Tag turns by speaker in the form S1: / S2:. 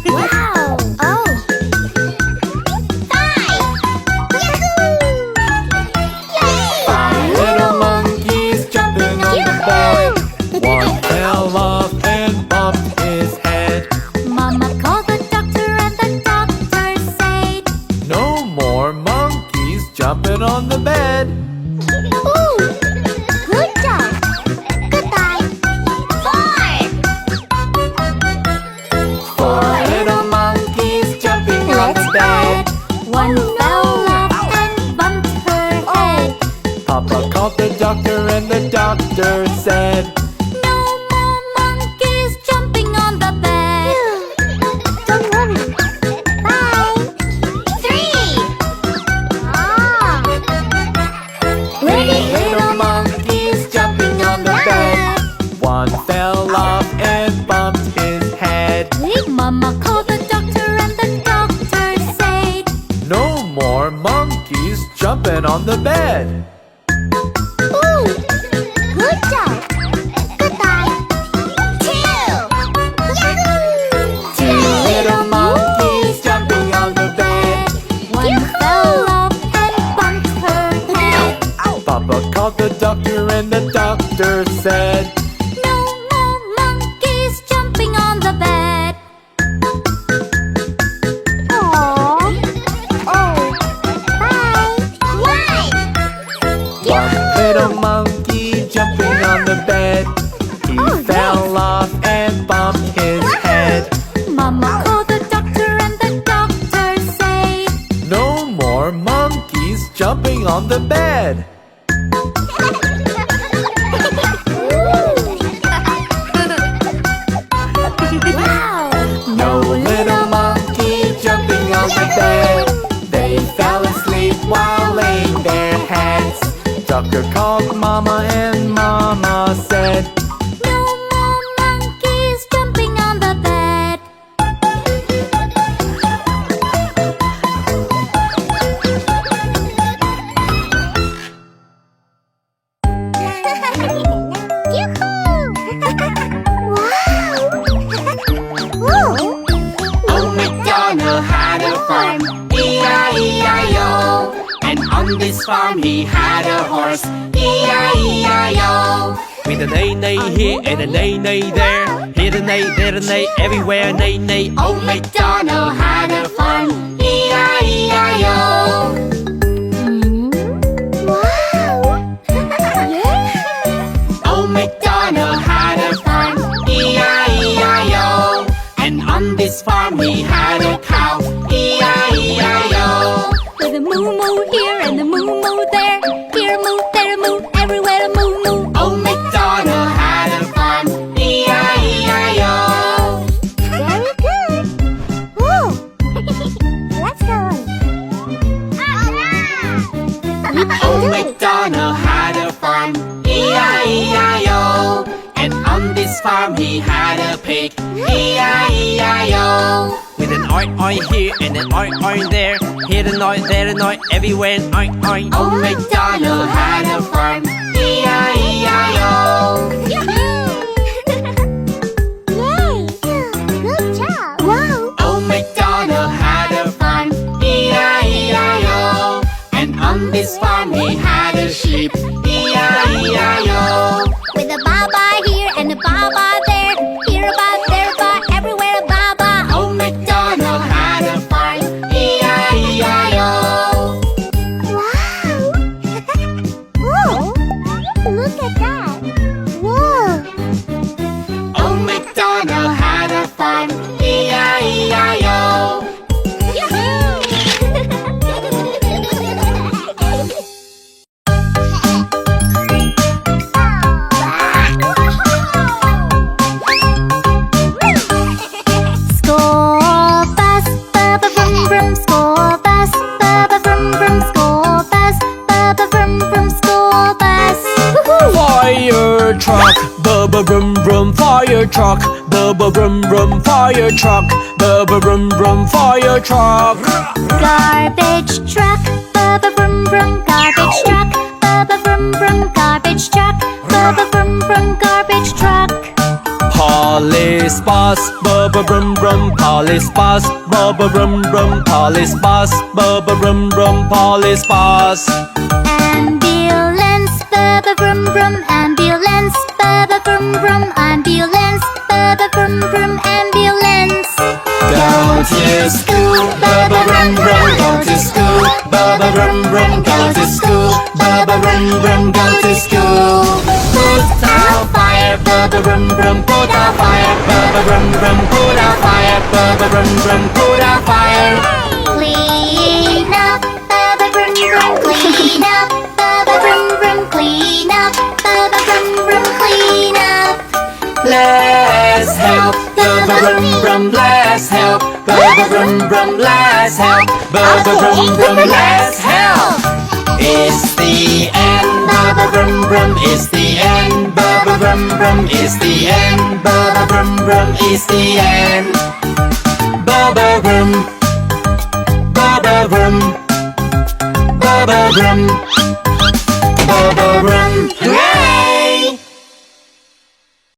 S1: Wow! Oh!
S2: 5 little monkeys jumping on the bed. One fell off and bumped his head.
S1: Mama called the doctor and the doctor said,
S2: No more monkeys jumping on the bed.
S1: ooh! Good job! Goodbye! 4!
S2: 4 little monkeys jumping on the bed.
S1: One fell off and bumped her head.
S2: Papa called the doctor and the doctor said,
S1: No more monkeys jumping on the bed. Don't worry. Bye. 3.
S2: Three little monkeys jumping on the bed. One fell off and bumped his head.
S1: Mama called the doctor and the doctor said,
S2: No more monkeys jumping on the bed.
S1: ooh! Good job! Goodbye! 2!
S2: 2 little monkeys jumping on the bed.
S1: One fell off and bumped her head.
S2: Papa called the doctor and the doctor said,
S1: No more monkeys jumping on the bed. Aww. Oh. Bye. Why?
S2: One little monkey jumping on the bed. He fell off and bumped his head.
S1: Mama called the doctor and the doctor said,
S2: No more monkeys jumping on the bed.
S1: Wow.
S2: No little monkey jumping on the bed. They fell asleep while laying their heads. Doctor called Mama and Mama said,
S1: No more monkeys jumping on the bed.
S3: Old MacDonald had a farm, E-I-E-I-O. And on this farm he had a horse, E-I-E-I-O.
S4: With a neigh here and a neigh there. Here a neigh, there a neigh, everywhere neigh.
S3: Old MacDonald had a farm, E-I-E-I-O. Old MacDonald had a farm, E-I-E-I-O. And on this farm he had a cow, E-I-E-I-O.
S1: With a moo here and a moo there. Here a moo, there a moo, everywhere a moo.
S3: Old MacDonald had a farm, E-I-E-I-O.
S1: Very good. Whoa. Let's go.
S3: Old MacDonald had a farm, E-I-E-I-O. And on this farm he had a pig, E-I-E-I-O.
S4: With an oi here and an oi there. Here a oi, there a oi, everywhere oi.
S3: Old MacDonald had a farm, E-I-E-I-O.
S1: Yay. Good job. Wow.
S3: Old MacDonald had a farm, E-I-E-I-O. And on this farm he had a sheep, E-I-E-I-O.
S1: With a baba here and a baba there. Here a ba, there a ba, everywhere a baba.
S3: Old MacDonald had a farm, E-I-E-I-O.
S1: Wow. Whoa. Look at that. Whoa.
S3: Old MacDonald had a farm, E-I-E-I-O.
S1: School bus, ba-ba vroom vroom. School bus, ba-ba vroom vroom. School bus, ba-ba vroom vroom. School bus. Woohoo!
S4: Fire truck, bubba brum brum. Fire truck, bubba brum brum. Fire truck, bubba brum brum. Fire truck.
S1: Garbage truck, ba-ba vroom vroom. Garbage truck, ba-ba vroom vroom. Garbage truck, ba-ba vroom vroom. Garbage truck.
S4: Police bus, bubba brum brum. Police bus, bubba brum brum. Police bus, bubba brum brum. Police bus.
S1: Ambulance, bubba brum brum. Ambulance, bubba brum brum. Ambulance, bubba brum brum. Ambulance.
S2: Go to school, bubba brum brum. Go to school, bubba brum brum. Go to school, bubba brum brum. Go to school. Put out fire, bubba brum brum. Put out fire, bubba brum brum. Put out fire, bubba brum brum. Put out fire.
S1: Clean up, bubba brum brum. Clean up, bubba brum brum. Clean up, bubba brum brum. Clean up.
S2: Let's help, bubba brum brum. Let's help, bubba brum brum. Let's help, bubba brum brum. Let's help. It's the end, bubba brum brum. It's the end, bubba brum brum. It's the end, bubba brum brum. It's the end. Bubba brum, bubba brum, bubba brum, bubba brum.